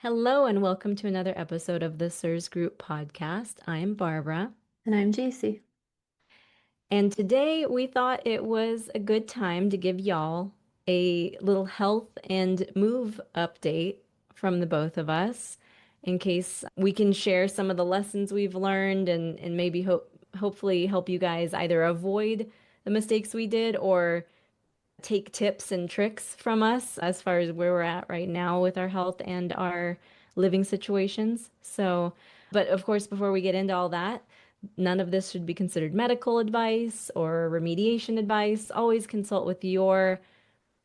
Hello, and welcome to another episode of the CIRS Group podcast. I am Barbara, And I'm Jacie. and today we thought it was a good time to give y'all a little health and move update from the both of us in case we can share some of the lessons we've learned and maybe hopefully help you guys either avoid the mistakes we did or take tips and tricks from us as far as where we're at right now with our health and our living situations. So, but of course, before we get into all that, none of this should be considered medical advice or remediation advice. Always consult with your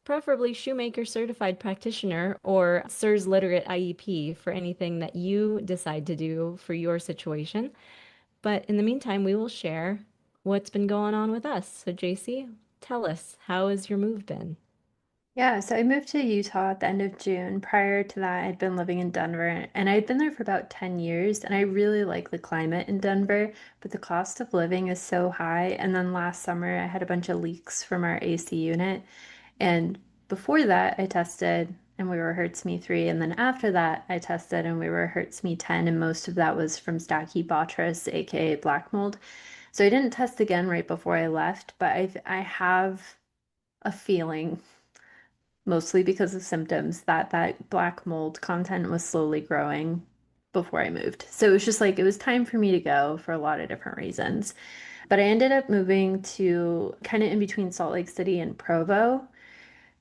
preferably shoemaker certified practitioner or CIRS literate IEP for anything that you decide to do for your situation. But in the meantime, we will share what's been going on with us. So, Jacie, tell us, how has your move been? Yeah, so I moved to Utah at the end of June. Prior to that, I'd been living in Denver, and I'd been there for about 10 years, and I really like the climate in Denver, but the cost of living is so high. And then last summer, I had a bunch of leaks from our AC unit, and before that, I tested and we were Hertz Me 3, and then after that, I tested and we were Hertz Me 10, and most of that was from Stachybotrys, aka black mold. So I didn't test again right before I left, but I have a feeling, mostly because of symptoms, that that black mold content was slowly growing before I moved. So it was just like it was time for me to go for a lot of different reasons. But I ended up moving to kind of in between Salt Lake City and Provo.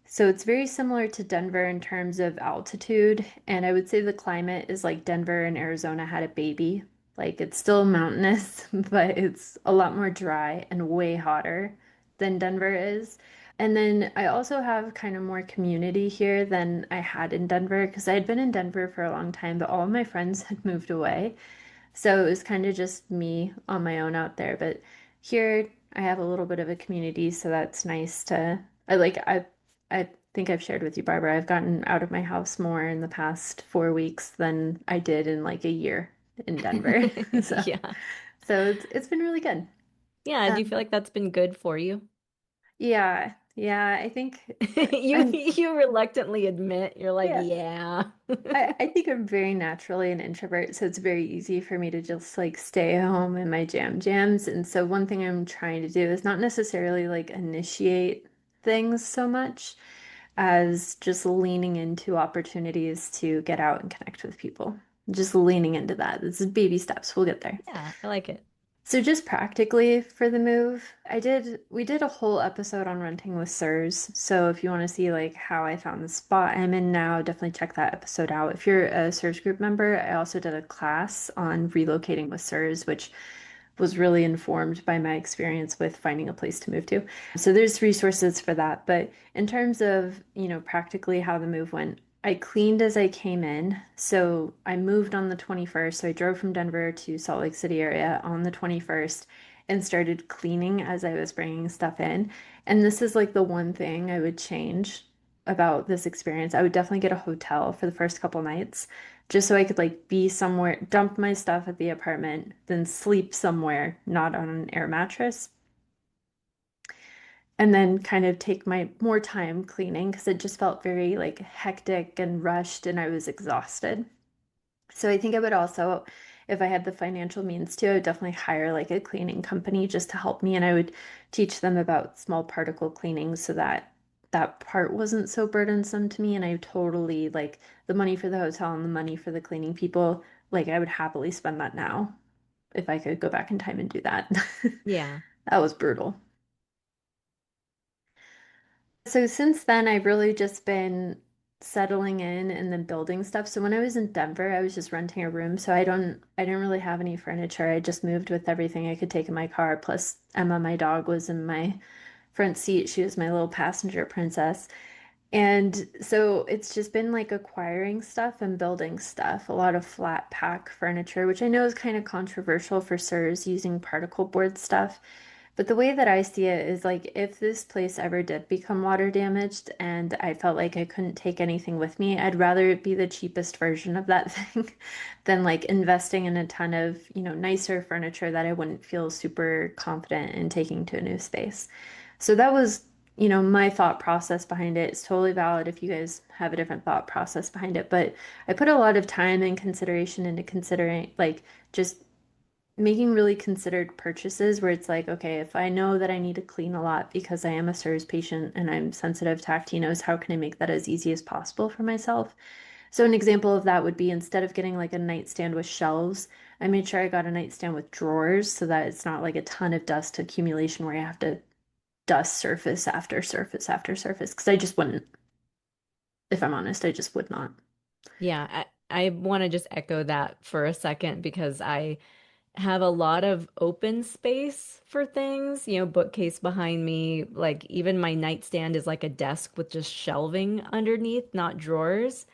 So it's very similar to Denver in terms of altitude. And I would say the climate is like Denver and Arizona had a baby. Like it's still mountainous, but it's a lot more dry and way hotter than Denver is. And then I also have kind of more community here than I had in Denver because I had been in Denver for a long time, but all of my friends had moved away. So it was kind of just me on my own out there. But here I have a little bit of a community, so that's nice to I think I've shared with you, Barbara, I've gotten out of my house more in the past 4 weeks than I did in like a year in Denver. So Yeah. so it's been really good. Yeah, do you feel Um, like that's been good for you? yeah, I think You I'm you reluctantly admit you're like, yeah. yeah. I think I'm very naturally an introvert, so it's very easy for me to just like stay home in my jams. And so one thing I'm trying to do is not necessarily like initiate things so much as just leaning into opportunities to get out and connect with people. Just leaning into that. This is baby steps. We'll get there. Yeah, I like it. So just practically for the move, we did a whole episode on renting with CIRS. So if you want to see like how I found the spot I'm in now, definitely check that episode out. If you're a CIRS group member, I also did a class on relocating with CIRS, which was really informed by my experience with finding a place to move to. So there's resources for that. But in terms of, practically how the move went, I cleaned as I came in. So I moved on the 21st. So I drove from Denver to Salt Lake City area on the 21st and started cleaning as I was bringing stuff in. And this is like the one thing I would change about this experience. I would definitely get a hotel for the first couple nights just so I could like be somewhere, dump my stuff at the apartment, then sleep somewhere, not on an air mattress, and then kind of take my more time cleaning because it just felt very like hectic and rushed and I was exhausted. So I think I would also, if I had the financial means to, I would definitely hire like a cleaning company just to help me and I would teach them about small particle cleaning so that that part wasn't so burdensome to me and I totally like the money for the hotel and the money for the cleaning people, like I would happily spend that now if I could go back in time and do that. Yeah. That was brutal. So since then, I've really just been settling in and then building stuff. So when I was in Denver, I was just renting a room, so I didn't really have any furniture. I just moved with everything I could take in my car. Plus Emma, my dog, was in my front seat. She was my little passenger princess. And so it's just been like acquiring stuff and building stuff, a lot of flat pack furniture, which I know is kind of controversial for CIRS using particle board stuff. But the way that I see it is like if this place ever did become water damaged and I felt like I couldn't take anything with me, I'd rather it be the cheapest version of that thing than like investing in a ton of, nicer furniture that I wouldn't feel super confident in taking to a new space. So that was my thought process behind it is totally valid if you guys have a different thought process behind it. But I put a lot of time and consideration into considering, like, just making really considered purchases where it's like, okay, if I know that I need to clean a lot because I am a CIRS patient and I'm sensitive to actinos, how can I make that as easy as possible for myself? So an example of that would be instead of getting like a nightstand with shelves, I made sure I got a nightstand with drawers so that it's not like a ton of dust accumulation where you have to dust surface after surface after surface. Because I just wouldn't, if I'm honest, I just would not. Yeah, I want to just echo that for a second because I have a lot of open space for things, bookcase behind me, like even my nightstand is like a desk with just shelving underneath, not drawers.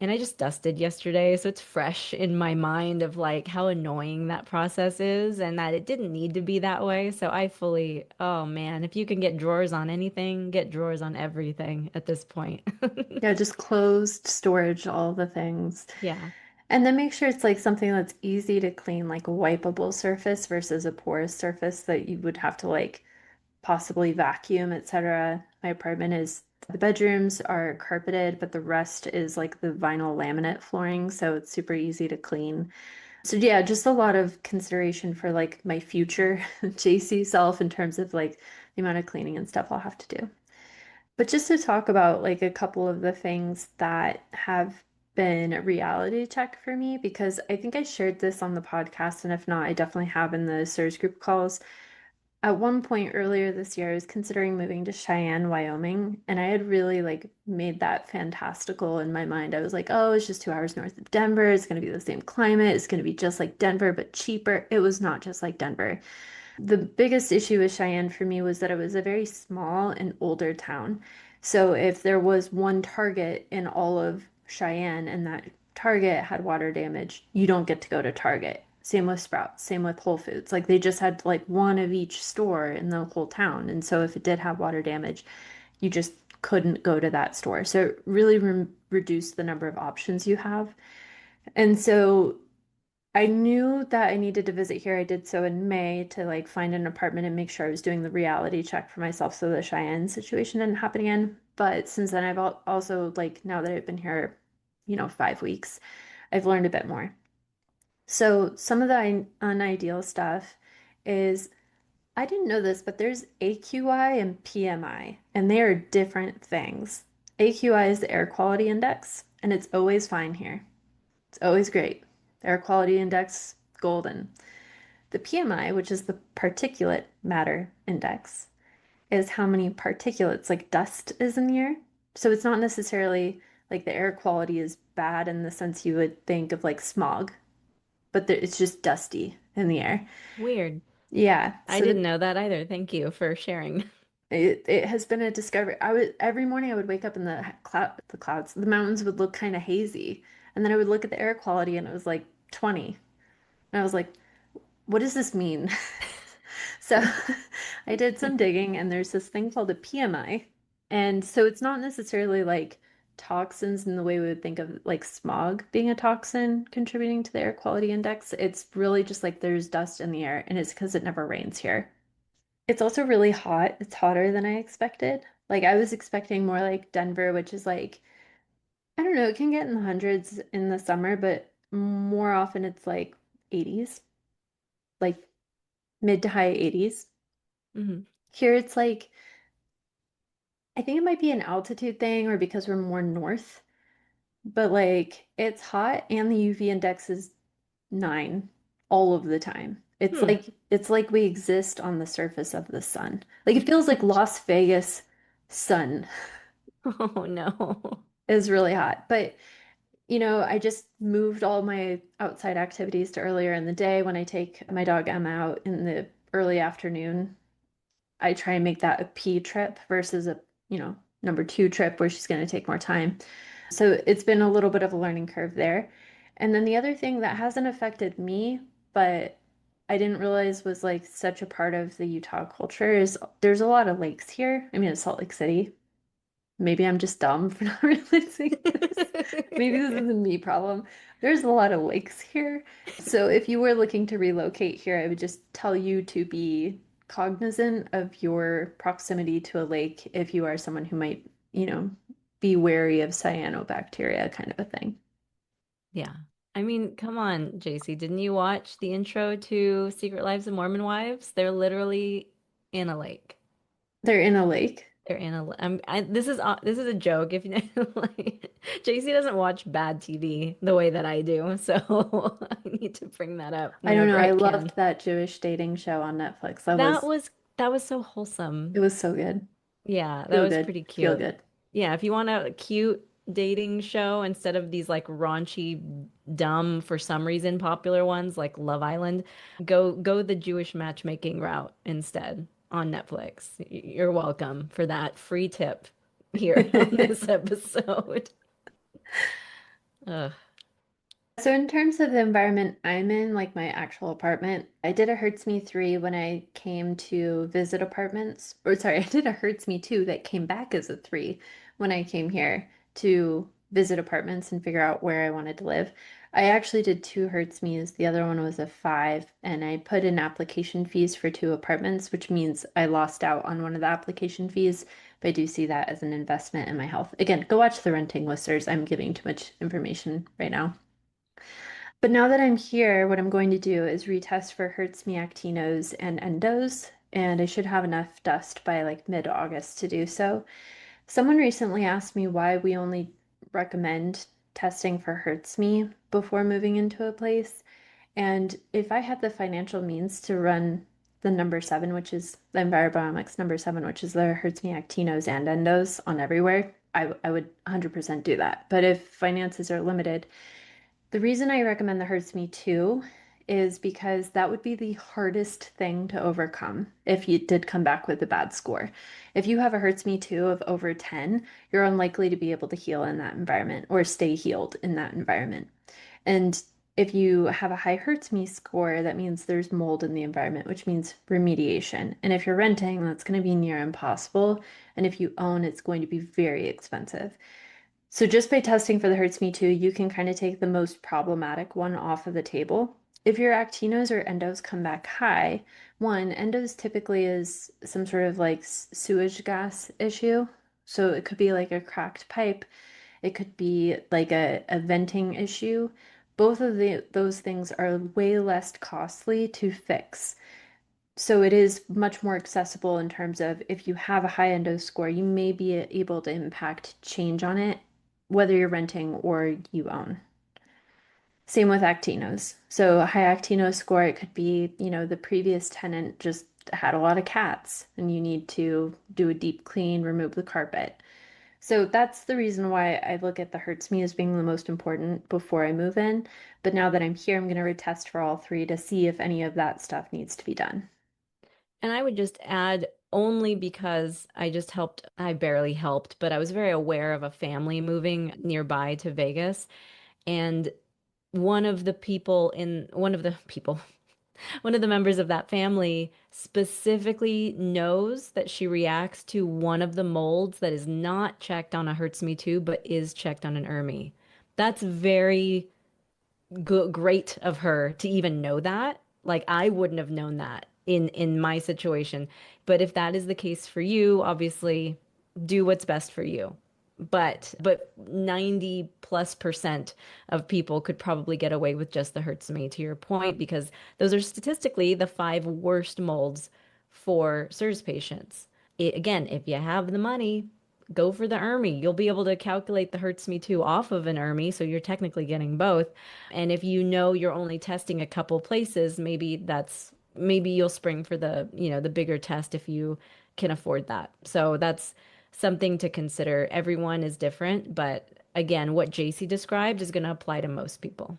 And I just dusted yesterday, so it's fresh in my mind of like how annoying that process is and that it didn't need to be that way. So I fully, oh man, if you can get drawers on anything, get drawers on everything at this point. Yeah, just closed storage, all the things. Yeah, And then make sure it's like something that's easy to clean, like a wipeable surface versus a porous surface that you would have to like possibly vacuum, etc. My apartment is the bedrooms are carpeted, but the rest is like the vinyl laminate flooring, so it's super easy to clean. So yeah, just a lot of consideration for like my future JC self in terms of like the amount of cleaning and stuff I'll have to do. But just to talk about like a couple of the things that have been a reality check for me, because I think I shared this on the podcast, and if not, I definitely have in the CIRS group calls. At one point earlier this year, I was considering moving to Cheyenne, Wyoming, and I had really like made that fantastical in my mind. I was like, oh, it's just 2 hours north of Denver. It's going to be the same climate. It's going to be just like Denver, but cheaper. It was not just like Denver. The biggest issue with Cheyenne for me was that it was a very small and older town. So if there was one Target in all of Cheyenne and that Target had water damage, you don't get to go to Target. Same with Sprouts, same with Whole Foods. Like they just had like one of each store in the whole town. And so if it did have water damage, you just couldn't go to that store. So it really reduced the number of options you have. And so I knew that I needed to visit here. I did so in May to like find an apartment and make sure I was doing the reality check for myself so the Cheyenne situation didn't happen again. But since then, I've also like now that I've been here, 5 weeks, I've learned a bit more. So some of the unideal stuff is I didn't know this, but there's AQI and PMI, and they are different things. AQI is the air quality index, and it's always fine here. It's always great. Air quality index, golden. The PMI, which is the particulate matter index, is how many particulates, like dust, is in the air. So it's not necessarily like the air quality is bad in the sense you would think of like smog, but it's just dusty in the air. weird. Yeah. I So didn't know that either. Thank you for sharing. it has been a discovery. I would every morning I would wake up and the clouds, the mountains would look kind of hazy, and then I would look at the air quality and it was like 20. And I was like, what does this mean? So I did some digging and there's this thing called a PMI. And so it's not necessarily like toxins in the way we would think of like smog being a toxin contributing to the air quality index. It's really just like there's dust in the air and it's because it never rains here. It's also really hot. It's hotter than I expected. Like I was expecting more like Denver, which is like, I don't know, it can get in the hundreds in the summer, but more often it's like 80s, like mid to high 80s. Hmm. Here it's like, I think it might be an altitude thing or because we're more north, but like it's hot and the UV index is 9 all of the time. Hmm. It's like we exist on the surface of the sun. Like it feels like Las Vegas sun Oh no. is really hot. But I just moved all my outside activities to earlier in the day when I take my dog Emma out in the early afternoon. I try and make that a P trip versus a, number two trip where she's going to take more time. So it's been a little bit of a learning curve there. And then the other thing that hasn't affected me, but I didn't realize was like such a part of the Utah culture is there's a lot of lakes here. I mean, it's Salt Lake City. Maybe I'm just dumb for not realizing this. Maybe this is a me problem. There's a lot of lakes here. So if you were looking to relocate here, I would just tell you to be cognizant of your proximity to a lake if you are someone who might, be wary of cyanobacteria kind of a thing. Yeah. I mean, come on, Jacie, didn't you watch the intro to Secret Lives of Mormon Wives? They're literally in a lake. They're in a lake. They're in a. This is a joke. If you know, like, Jacie doesn't watch bad TV the way that I do, so I need to bring that up I don't know. whenever I I can. loved that Jewish dating show on Netflix. That was that was so wholesome. It was so good. Yeah, that Feel was good. pretty Feel cute. good. Yeah, if you want a cute dating show instead of these like raunchy, dumb, for some reason popular ones like Love Island, go the Jewish matchmaking route instead on Netflix. You're welcome for that free tip here on this episode. Ugh. So in terms of the environment I'm in, like my actual apartment, I did a Hertz Me 3 when I came to visit apartments. Or sorry, I did a Hertz Me 2 that came back as a 3 when I came here to visit apartments and figure out where I wanted to live. I actually did two Hertz Me's. The other one was a 5, and I put in application fees for two apartments, which means I lost out on one of the application fees, but I do see that as an investment in my health. Again, go watch the renting listers. I'm giving too much information right now. But now that I'm here, what I'm going to do is retest for Hertz actinos and endos, and I should have enough dust by like mid-August to do so. Someone recently asked me why we only recommend testing for Hertz before moving into a place. And if I had the financial means to run the number 7, which is the Envirobiomics number 7, which is the Hertz actinos and endos on everywhere, I would 100% do that. But if finances are limited, the reason I recommend the Hurts Me Too is because that would be the hardest thing to overcome if you did come back with a bad score. If you have a Hurts Me Too of over 10, you're unlikely to be able to heal in that environment or stay healed in that environment. And if you have a high Hurts Me score, that means there's mold in the environment, which means remediation. And if you're renting, that's going to be near impossible. And if you own, it's going to be very expensive. So just by testing for the Hurts Me Too, you can kind of take the most problematic one off of the table. If your actinos or endos come back high, one, endos typically is some sort of like sewage gas issue. So it could be like a cracked pipe, it could be like a venting issue. Both of those things are way less costly to fix. So it is much more accessible in terms of if you have a high endo score, you may be able to impact change on it, whether you're renting or you own. Same with actinos. So a high actino score, it could be, the previous tenant just had a lot of cats and you need to do a deep clean, remove the carpet. So that's the reason why I look at the Hertz Me as being the most important before I move in. But now that I'm here, I'm going to retest for all three to see if any of that stuff needs to be done. And I would just add only because I barely helped, but I was very aware of a family moving nearby to Vegas. And one of the members of that family specifically knows that she reacts to one of the molds that is not checked on a Hertz Me Too, but is checked on an ERMI. That's very great of her to even know that. Like I wouldn't have known that in my situation. But if that is the case for you, obviously do what's best for you. But 90+% of people could probably get away with just the Hertzme to your point because those are statistically the five worst molds for CIRS patients. Again, if you have the money, go for the ERMI. You'll be able to calculate the Hertz Me Too off of an ERMI, so you're technically getting both. And if you know you're only testing a couple places, maybe you'll spring for the bigger test if you can afford that. So that's something to consider. Everyone is different, but again, what Jacie described is going to apply to most people.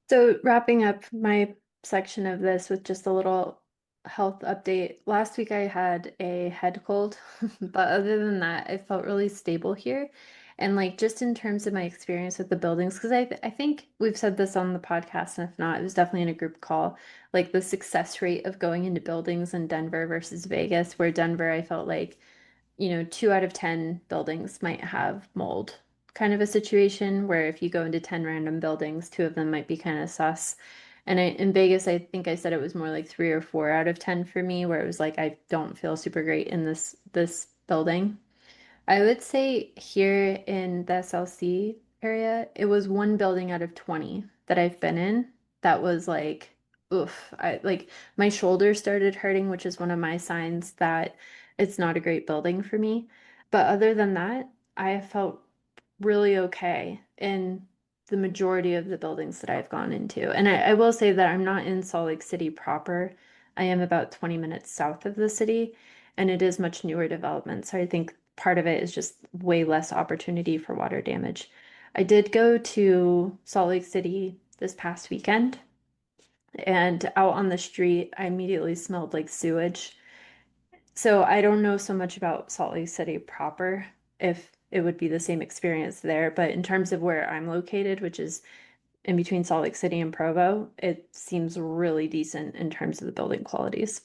So, wrapping up my section of this with just a little health update. Last week I had a head cold, but other than that, I felt really stable here. And like just in terms of my experience with the buildings, because I think we've said this on the podcast, and if not, it was definitely in a group call, like the success rate of going into buildings in Denver versus Vegas, where Denver I felt like 2 out of 10 buildings might have mold kind of a situation where if you go into 10 random buildings, two of them might be kind of sus. And in Vegas, I think I said it was more like 3 or 4 out of 10 for me, where it was like I don't feel super great in this building. I would say here in the SLC area, it was one building out of 20 that I've been in that was like, oof. I like my shoulder started hurting, which is one of my signs that it's not a great building for me. But other than that, I felt really okay in the majority of the buildings that I've gone into. And I will say that I'm not in Salt Lake City proper. I am about 20 minutes south of the city, and it is much newer development. So I think part of it is just way less opportunity for water damage. I did go to Salt Lake City this past weekend, and out on the street, I immediately smelled like sewage. So I don't know so much about Salt Lake City proper, if it would be the same experience there, but in terms of where I'm located, which is in between Salt Lake City and Provo, it seems really decent in terms of the building qualities.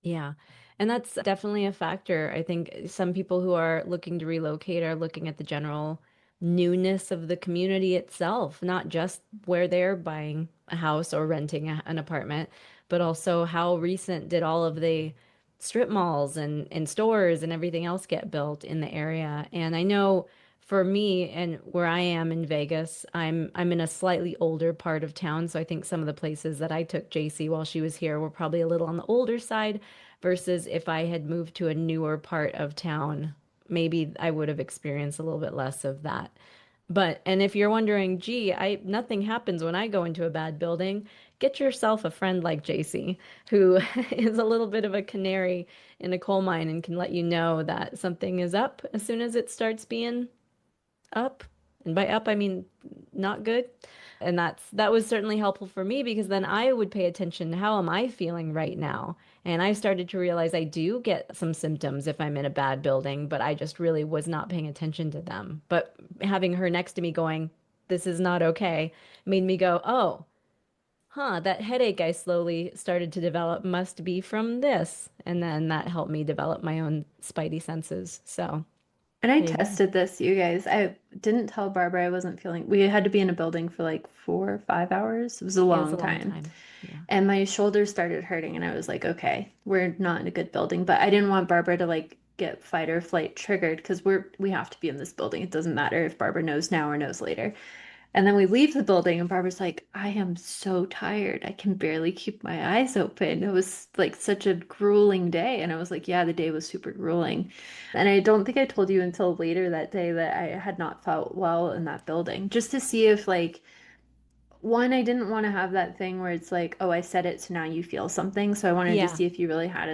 Yeah. And that's definitely a factor. I think some people who are looking to relocate are looking at the general newness of the community itself, not just where they're buying a house or renting an apartment, but also how recent did all of the strip malls and stores and everything else get built in the area. And I know for me and where I am in Vegas, I'm in a slightly older part of town, so I think some of the places that I took Jacie while she was here were probably a little on the older side versus if I had moved to a newer part of town, maybe I would have experienced a little bit less of that. But, and if you're wondering, gee, nothing happens when I go into a bad building, get yourself a friend like Jacie, who is a little bit of a canary in a coal mine and can let you know that something is up as soon as it starts being up. And by up, I mean not good. And that was certainly helpful for me because then I would pay attention to how am I feeling right now? And I started to realize I do get some symptoms if I'm in a bad building, but I just really was not paying attention to them. But having her next to me going, this is not okay, made me go, oh, huh, that headache I slowly started to develop must be from this. And then that helped me develop my own spidey senses. So And I there you go. tested this, you guys. I didn't tell Barbara I wasn't feeling. We had to be in a building for like 4 or 5 hours. It was a Yeah, it's a long long time. time. Yeah. And my shoulders started hurting, and I was like, okay, we're not in a good building. But I didn't want Barbara to like get fight or flight triggered because we have to be in this building. It doesn't matter if Barbara knows now or knows later. And then we leave the building, and Barbara's like, I am so tired. I can barely keep my eyes open. It was like such a grueling day. And I was like, yeah, the day was super grueling. And I don't think I told you until later that day that I had not felt well in that building, just to see if, like, one, I didn't want to have that thing where it's like, oh, I said it, so now you feel something. So I wanted to Yeah. see if you really had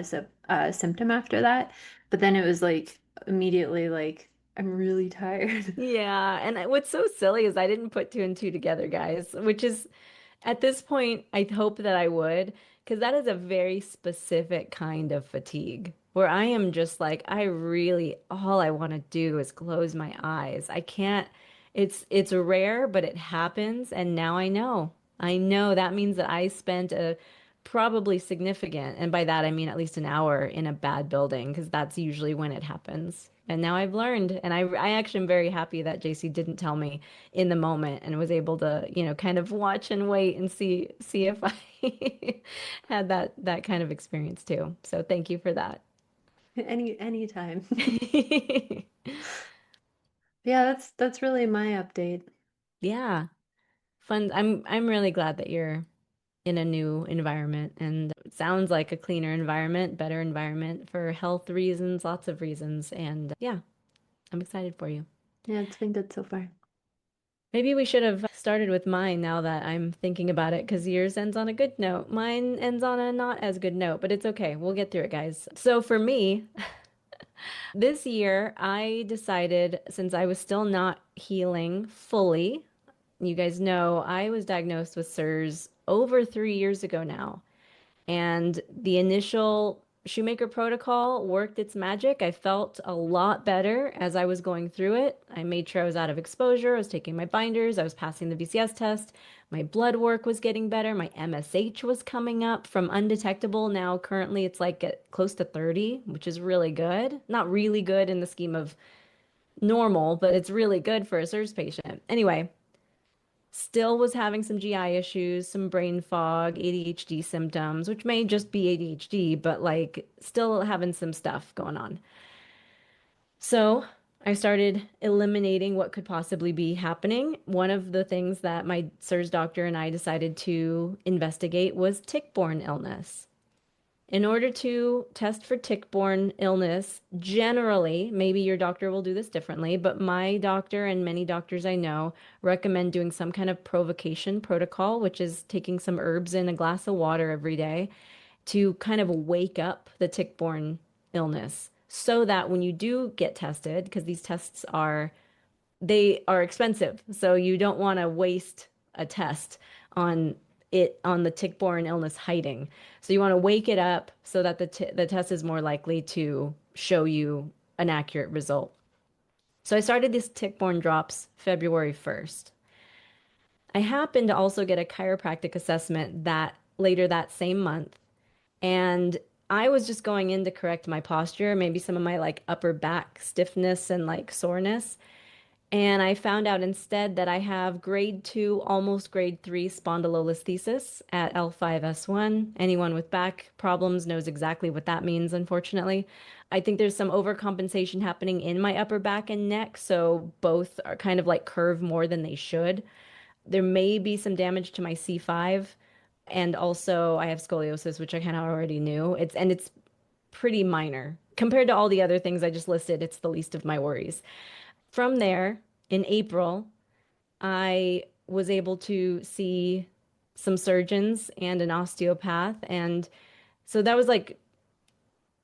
a symptom after that. But then it was like immediately like, I'm really tired. Yeah, and what's so silly is I didn't put two and two together, guys, which is at this point, I hope that I would, because that is a very specific kind of fatigue where I am just like, I really, all I want to do is close my eyes. I can't, it's rare, but it happens, and now I know. I know that means that I spent a probably significant, and by that I mean at least an hour in a bad building, because that's usually when it happens. And now I've learned, and I actually am very happy that Jacie didn't tell me in the moment and was able to, kind of watch and wait and see if I had that kind of experience too. So thank you for that. Anytime. Yeah, that's really my update. Yeah, fun. I'm really glad that you're in a new environment and it sounds like a cleaner environment, better environment for health reasons, lots of reasons. And yeah, I'm excited for you. Yeah, it's been good so far. Maybe we should have started with mine now that I'm thinking about it, because yours ends on a good note. Mine ends on a not as good note, but it's okay. We'll get through it, guys. So for me, this year I decided since I was still not healing fully, you guys know I was diagnosed with CIRS over 3 years ago now. And the initial Shoemaker protocol worked its magic. I felt a lot better as I was going through it. I made sure I was out of exposure. I was taking my binders. I was passing the VCS test. My blood work was getting better. My MSH was coming up from undetectable. Now, currently, it's like at close to 30, which is really good. Not really good in the scheme of normal, but it's really good for a SIRS patient. Anyway, Still was having some GI issues, some brain fog, ADHD symptoms, which may just be ADHD, but like still having some stuff going on. So I started eliminating what could possibly be happening. One of the things that my CIRS doctor and I decided to investigate was tick-borne illness. In order to test for tick-borne illness, generally, maybe your doctor will do this differently, but my doctor and many doctors I know recommend doing some kind of provocation protocol, which is taking some herbs in a glass of water every day to kind of wake up the tick-borne illness so that when you do get tested, because these tests are they are expensive, so you don't want to waste a test on on the tick-borne illness hiding. So you want to wake it up so that the test is more likely to show you an accurate result. So I started these tick-borne drops February 1st. I happened to also get a chiropractic assessment that later that same month, and I was just going in to correct my posture, maybe some of my like upper back stiffness and like soreness. And I found out instead that I have grade 2, almost grade 3 spondylolisthesis at L5S1. Anyone with back problems knows exactly what that means, unfortunately. I think there's some overcompensation happening in my upper back and neck, so both are kind of like curve more than they should. There may be some damage to my C5, and also I have scoliosis, which I kind of already knew. It's pretty minor. Compared to all the other things I just listed, it's the least of my worries. From there, in April, I was able to see some surgeons and an osteopath. And so that was like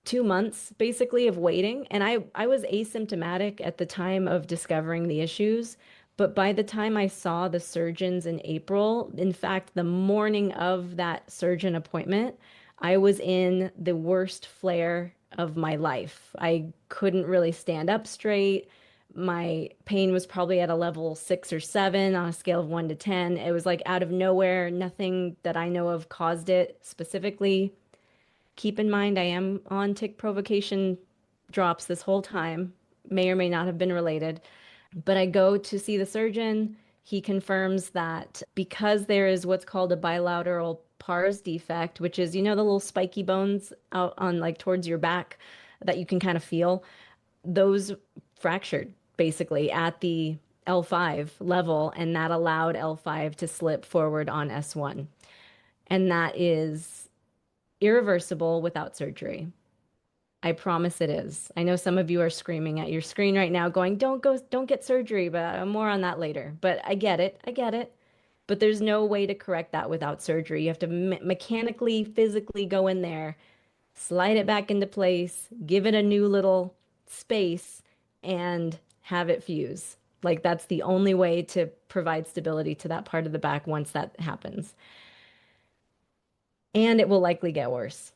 2 months basically of waiting. And I was asymptomatic at the time of discovering the issues. But by the time I saw the surgeons in April, in fact, the morning of that surgeon appointment, I was in the worst flare of my life. I couldn't really stand up straight. My pain was probably at a level 6 or 7 on a scale of 1 to 10. It was like out of nowhere. Nothing that I know of caused it specifically. Keep in mind, I am on tick provocation drops this whole time. May or may not have been related. But I go to see the surgeon. He confirms that because there is what's called a bilateral pars defect, which is, the little spiky bones out on like towards your back that you can kind of feel, those fractured basically at the L5 level, and that allowed L5 to slip forward on S1. And that is irreversible without surgery. I promise it is. I know some of you are screaming at your screen right now, going, don't go, don't get surgery, but more on that later. But I get it. I get it. But there's no way to correct that without surgery. You have to mechanically, physically go in there, slide it back into place, give it a new little space, and have it fuse. Like that's the only way to provide stability to that part of the back once that happens. And it will likely get worse.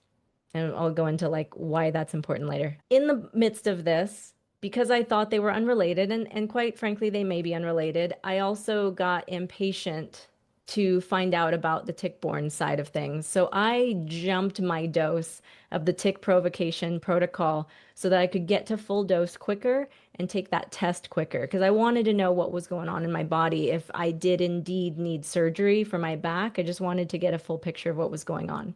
And I'll go into like why that's important later. In the midst of this, because I thought they were unrelated, and quite frankly, they may be unrelated, I also got impatient to find out about the tick-borne side of things. So I jumped my dose of the tick provocation protocol so that I could get to full dose quicker and take that test quicker because I wanted to know what was going on in my body if I did indeed need surgery for my back. I just wanted to get a full picture of what was going on.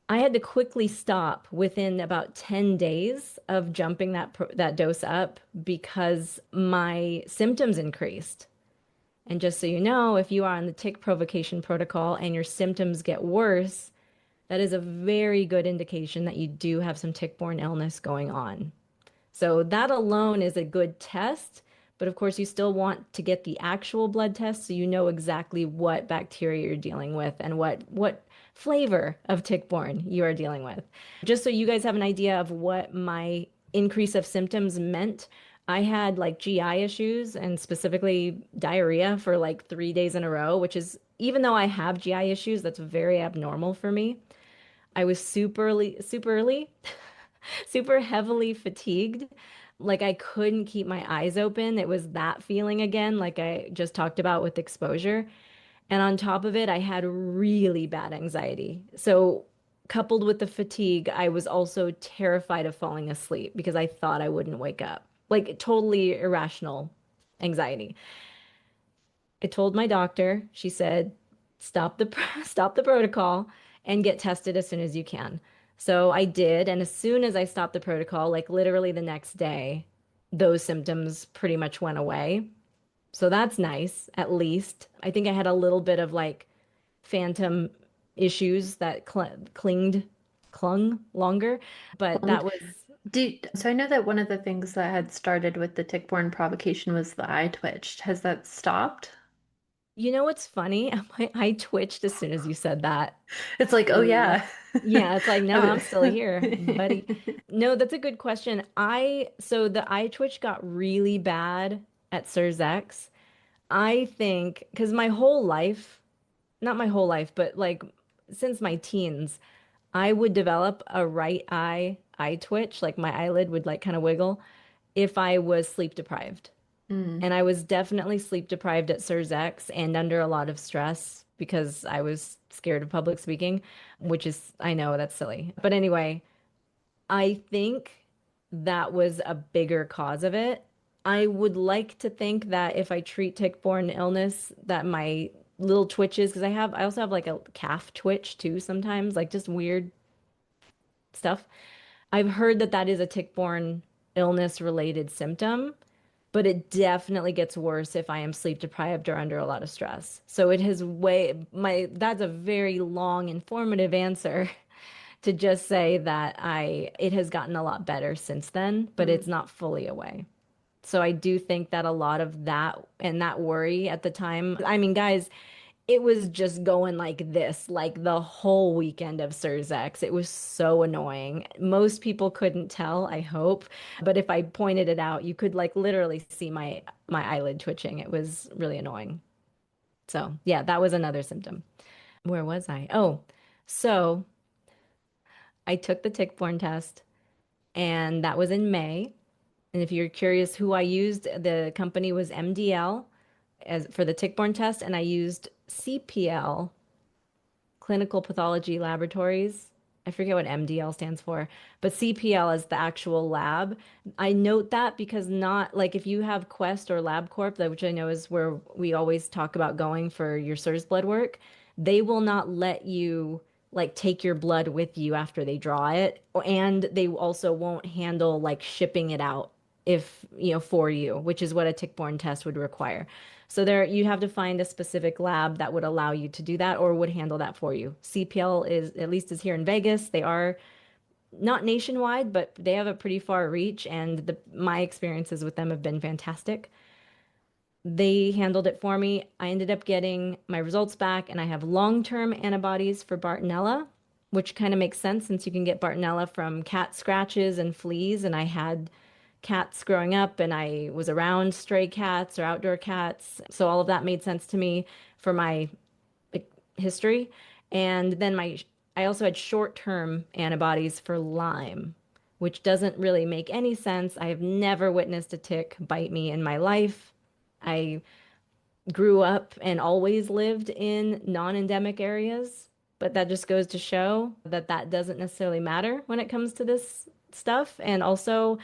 I had to quickly stop within about 10 days of jumping that dose up because my symptoms increased. And just so you know, if you are on the tick provocation protocol and your symptoms get worse, that is a very good indication that you do have some tick-borne illness going on. So that alone is a good test, but of course you still want to get the actual blood test so you know exactly what bacteria you're dealing with and what flavor of tick-borne you are dealing with. Just so you guys have an idea of what my increase of symptoms meant, I had like GI issues and specifically diarrhea for like 3 days in a row, which is, even though I have GI issues, that's very abnormal for me. I was super heavily fatigued. Like I couldn't keep my eyes open. It was that feeling again, like I just talked about with exposure. And on top of it, I had really bad anxiety. So, coupled with the fatigue, I was also terrified of falling asleep because I thought I wouldn't wake up. Like totally irrational anxiety. I told my doctor, she said, stop the stop the protocol and get tested as soon as you can. So I did, and as soon as I stopped the protocol, like literally the next day, those symptoms pretty much went away. So that's nice, at least. I think I had a little bit of like phantom issues that clung longer, but that was, So I know that one of the things that had started with the tick-borne provocation was the eye twitched. Has that stopped? you know what's funny? I twitched as soon as you said that. It's like, oh No. yeah. Yeah, it's like, no, I I'm still here, buddy. No, that's a good question. So the eye twitch got really bad at CIRS. I think because my whole life, not my whole life, but like since my teens, I would develop a right eye twitch, like my eyelid would like kind of wiggle if I was sleep deprived. Mm. And I was definitely sleep deprived at CIRS and under a lot of stress because I was scared of public speaking, which is, I know that's silly. But anyway, I think that was a bigger cause of it. I would like to think that if I treat tick-borne illness, that my little twitches, because I also have like a calf twitch too sometimes, like just weird stuff. I've heard that that is a tick-borne illness related symptom, but it definitely gets worse if I am sleep deprived or under a lot of stress. So it has that's a very long, informative answer to just say that it has gotten a lot better since then, but Mm. it's not fully away. So I do think that a lot of that and that worry at the time, I mean, guys, it was just going like this, like the whole weekend of CIRS. It was so annoying. Most people couldn't tell, I hope, but if I pointed it out, you could like literally see my eyelid twitching. It was really annoying. So, yeah, that was another symptom. Where was I? Oh, so I took the tick-borne test, and that was in May. And if you're curious who I used, the company was MDL as for the tick-borne test, and I used CPL, Clinical Pathology Laboratories. I forget what MDL stands for, but CPL is the actual lab. I note that because not like if you have Quest or LabCorp, which I know is where we always talk about going for your SIRS blood work, they will not let you like take your blood with you after they draw it, and they also won't handle like shipping it out if, for you, which is what a tick-borne test would require. So there you have to find a specific lab that would allow you to do that or would handle that for you. CPL is at least is here in Vegas. They are not nationwide, but they have a pretty far reach, and my experiences with them have been fantastic. They handled it for me. I ended up getting my results back, and I have long-term antibodies for Bartonella, which kind of makes sense since you can get Bartonella from cat scratches and fleas. And I had cats growing up, and I was around stray cats or outdoor cats. So all of that made sense to me for my like, history. And then I also had short-term antibodies for Lyme, which doesn't really make any sense. I have never witnessed a tick bite me in my life. I grew up and always lived in non-endemic areas, but that just goes to show that that doesn't necessarily matter when it comes to this stuff. And also,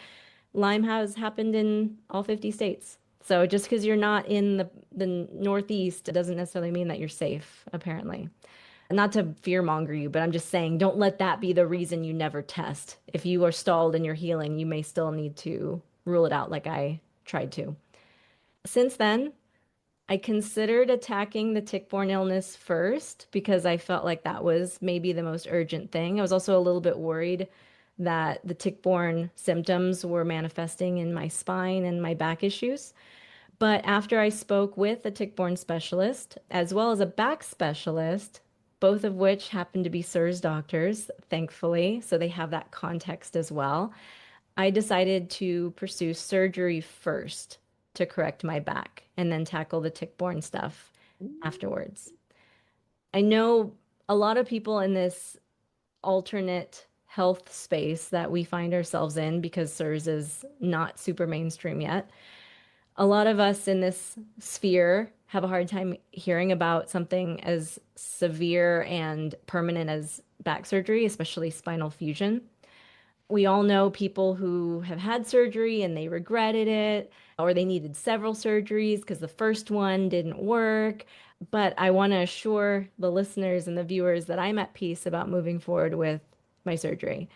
Lyme has happened in all 50 states. So just because you're not in the Northeast, it doesn't necessarily mean that you're safe, apparently. Not to fear monger you, but I'm just saying don't let that be the reason you never test. If you are stalled in your healing, you may still need to rule it out like I tried to. Since then, I considered attacking the tick-borne illness first because I felt like that was maybe the most urgent thing. I was also a little bit worried that the tick-borne symptoms were manifesting in my spine and my back issues. But after I spoke with a tick-borne specialist as well as a back specialist, both of which happen to be CIRS doctors, thankfully, so they have that context as well, I decided to pursue surgery first to correct my back and then tackle the tick-borne stuff afterwards. I know a lot of people in this alternate health space that we find ourselves in because CIRS is not super mainstream yet. A lot of us in this sphere have a hard time hearing about something as severe and permanent as back surgery, especially spinal fusion. We all know people who have had surgery and they regretted it, or they needed several surgeries because the first one didn't work. But I want to assure the listeners and the viewers that I'm at peace about moving forward with my surgery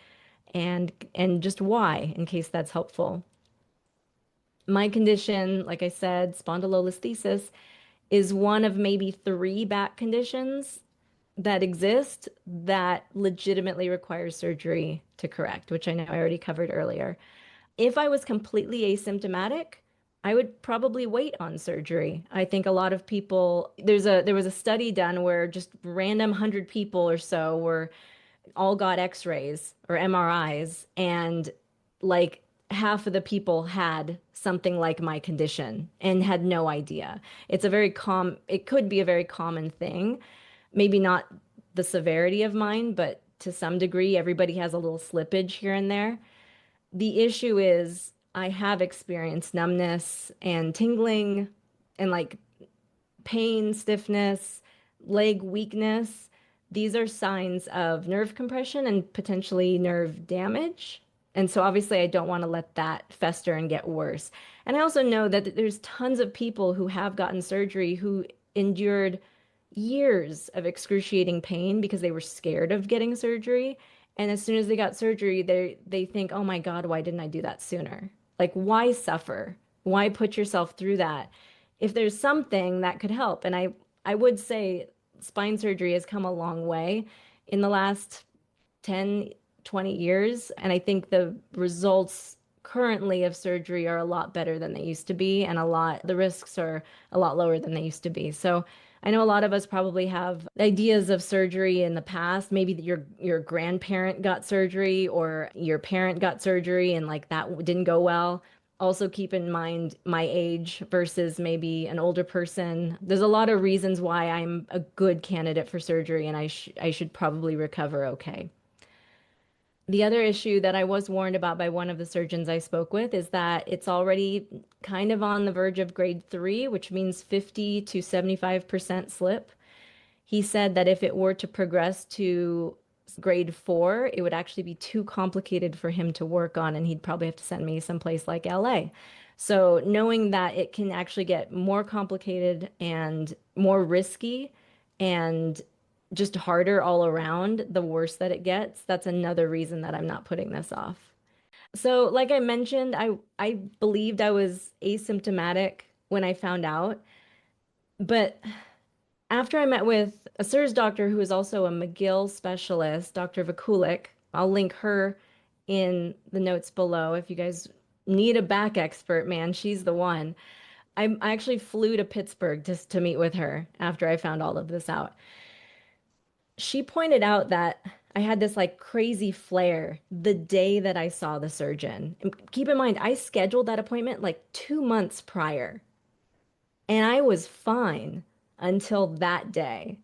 and just why, in case that's helpful. My condition, like I said, spondylolisthesis, is one of maybe three back conditions that exist that legitimately requires surgery to correct, which I know I already covered earlier. If I was completely asymptomatic, I would probably wait on surgery. I think a lot of people, there was a study done where just random 100 people or so were all got x-rays or MRIs, and like half of the people had something like my condition and had no idea. It could be a very common thing. Maybe not the severity of mine, but to some degree, everybody has a little slippage here and there. The issue is I have experienced numbness and tingling and like pain, stiffness, leg weakness. These are signs of nerve compression and potentially nerve damage. And so obviously I don't want to let that fester and get worse. And I also know that there's tons of people who have gotten surgery who endured years of excruciating pain because they were scared of getting surgery. And as soon as they got surgery, they think, "Oh my God, why didn't I do that sooner?" Like, why suffer? Why put yourself through that? If there's something that could help. And I would say spine surgery has come a long way in the last 10, 20 years. And I think the results currently of surgery are a lot better than they used to be, and the risks are a lot lower than they used to be. So I know a lot of us probably have ideas of surgery in the past. Maybe that your grandparent got surgery or your parent got surgery and like that didn't go well. Also keep in mind my age versus maybe an older person. There's a lot of reasons why I'm a good candidate for surgery and I should probably recover okay. The other issue that I was warned about by one of the surgeons I spoke with is that it's already kind of on the verge of grade 3, which means 50 to 75% slip. He said that if it were to progress to grade 4, it would actually be too complicated for him to work on, and he'd probably have to send me someplace like LA. So, knowing that it can actually get more complicated and more risky and just harder all around, the worse that it gets, that's another reason that I'm not putting this off. So, like I mentioned, I believed I was asymptomatic when I found out, but after I met with a CIRS doctor who is also a McGill specialist, Dr. Vakulik, I'll link her in the notes below if you guys need a back expert, man, she's the one. I actually flew to Pittsburgh just to meet with her after I found all of this out. She pointed out that I had this like crazy flare the day that I saw the surgeon. And keep in mind, I scheduled that appointment like 2 months prior, and I was fine until that day.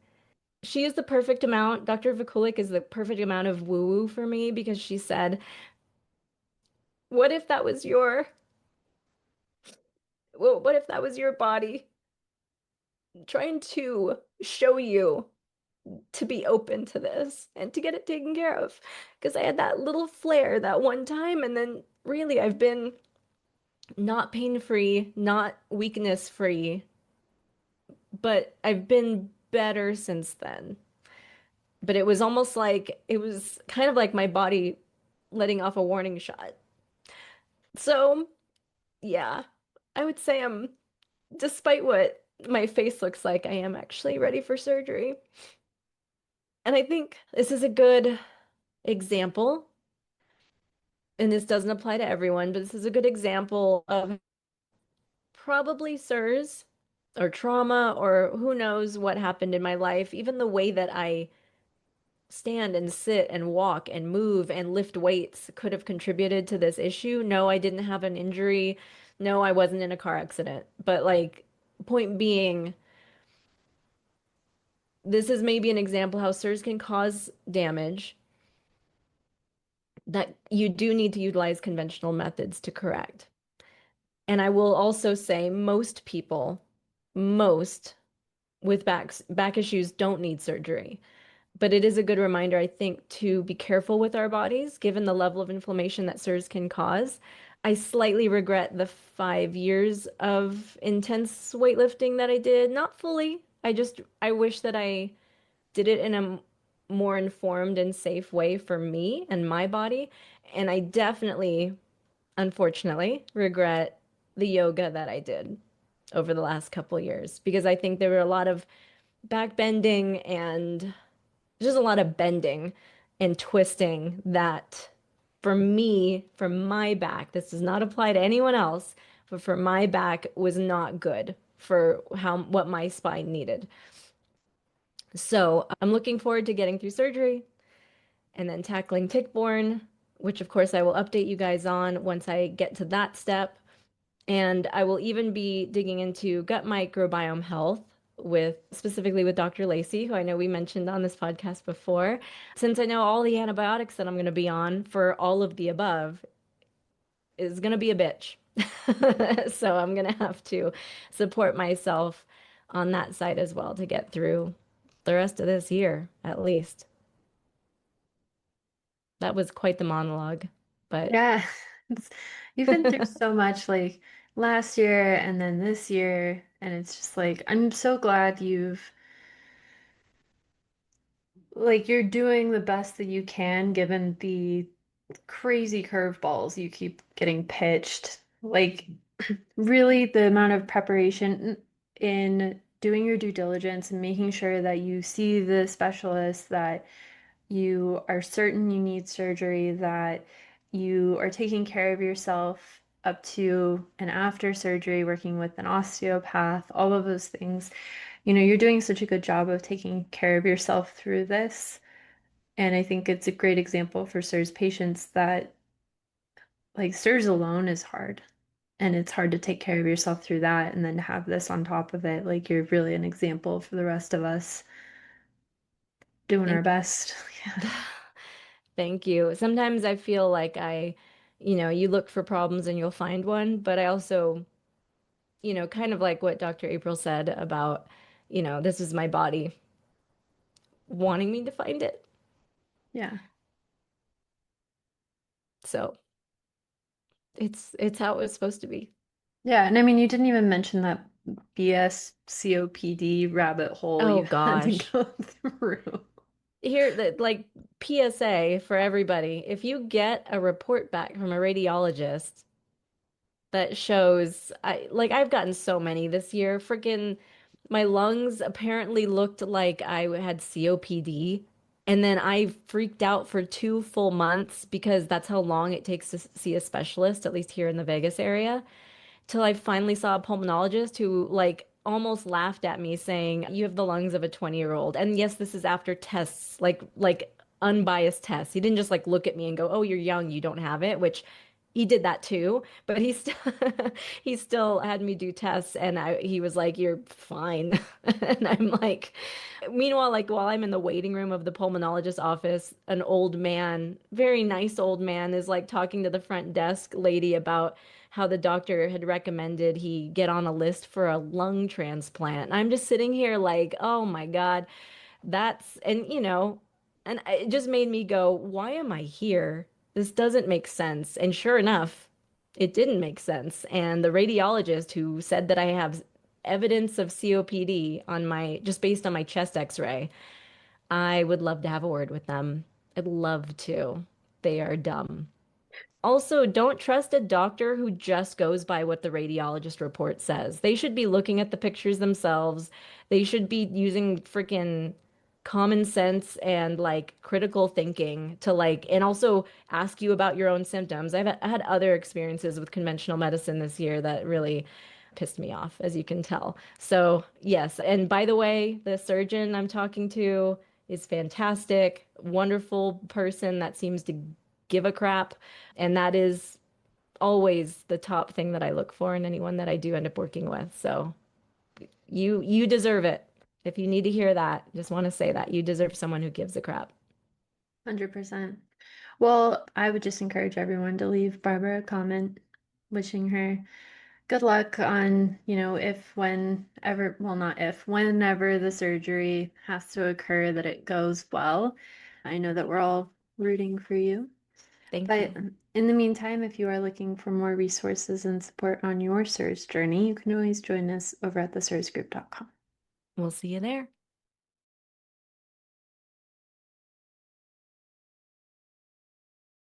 She is the perfect amount. Dr. Vakulik is the perfect amount of woo-woo for me because she said, "What if that was what if that was your body trying to show you to be open to this and to get it taken care of?" Because I had that little flare that one time, and then really I've been not pain-free, not weakness-free, but I've been better since then. But it was almost like it was kind of like my body letting off a warning shot. So, yeah, I would say despite what my face looks like, I am actually ready for surgery. And I think this is a good example, and this doesn't apply to everyone, but this is a good example of probably CIRS or trauma or who knows what happened in my life, even the way that I stand and sit and walk and move and lift weights could have contributed to this issue. No, I didn't have an injury. No, I wasn't in a car accident. But like, point being, this is maybe an example how CIRS can cause damage that you do need to utilize conventional methods to correct. And I will also say most with back issues don't need surgery. but it is a good reminder, I think, to be careful with our bodies, given the level of inflammation that CIRS can cause. I slightly regret the 5 years of intense weightlifting that I did. Not fully. I wish that I did it in a more informed and safe way for me and my body. And I definitely, unfortunately, regret the yoga that I did over the last couple years because I think there were a lot of back bending and just a lot of bending and twisting that for me, for my back, this does not apply to anyone else, but for my back was not good for how what my spine needed. So I'm looking forward to getting through surgery and then tackling tick-borne, which of course I will update you guys on once I get to that step. And I will even be digging into gut microbiome health with specifically with Dr. Lacey, who I know we mentioned on this podcast before. Since I know all the antibiotics that I'm going to be on for all of the above is going to be a bitch. So I'm going to have to support myself on that side as well to get through the rest of this year, at least. That was quite the monologue, but Yeah. It's, you've been through so much like last year and then this year, and it's just like I'm so glad you're doing the best that you can given the crazy curveballs you keep getting pitched. Like really the amount of preparation in doing your due diligence and making sure that you see the specialist, that you are certain you need surgery, that you are taking care of yourself up to and after surgery, working with an osteopath, all of those things. You're doing such a good job of taking care of yourself through this. And I think it's a great example for CIRS patients that like CIRS alone is hard. And it's hard to take care of yourself through that and then to have this on top of it. Like you're really an example for the rest of us doing our thank best. thank you. Sometimes I feel like you look for problems and you'll find one, but I also, kind of like what Dr. April said about, this is my body wanting me to find it. Yeah. So it's how it was supposed to be. Yeah. And I mean, you didn't even mention that BS COPD rabbit hole Oh you had to gosh. go through. Here, that like PSA for everybody, if you get a report back from a radiologist that shows I've gotten so many this year. Freaking my lungs apparently looked like I had COPD. And then I freaked out for 2 full months because that's how long it takes to see a specialist, at least here in the Vegas area, till I finally saw a pulmonologist who like almost laughed at me saying, "You have the lungs of a 20-year-old." And yes, this is after tests, like unbiased tests. He didn't just like look at me and go, "Oh, you're young, you don't have it," which he did that too, but he still he still had me do tests and he was like, "You're fine." And I'm like, meanwhile, like while I'm in the waiting room of the pulmonologist office, an old man, very nice old man, is like talking to the front desk lady about how the doctor had recommended he get on a list for a lung transplant. And I'm just sitting here like, oh my God, and it just made me go, why am I here? This doesn't make sense. And sure enough, it didn't make sense. And the radiologist who said that I have evidence of COPD on just based on my chest x-ray, I would love to have a word with them. I'd love to. They are dumb. Also, don't trust a doctor who just goes by what the radiologist report says. They should be looking at the pictures themselves. They should be using freaking common sense and like critical thinking to and also ask you about your own symptoms. I had other experiences with conventional medicine this year that really pissed me off, as you can tell. So, yes. And by the way, the surgeon I'm talking to is fantastic, wonderful person that seems to give a crap. And that is always the top thing that I look for in anyone that I do end up working with. So you deserve it. If you need to hear that, just want to say that you deserve someone who gives a crap. 100%. Well, I would just encourage everyone to leave Barbara a comment wishing her Good luck on, if whenever, well, not if, whenever the surgery has to occur, that it goes well. I know that we're all rooting for you. Thank But you. in the meantime, if you are looking for more resources and support on your CIRS journey, you can always join us over at the cirsgroup.com. We'll see you there.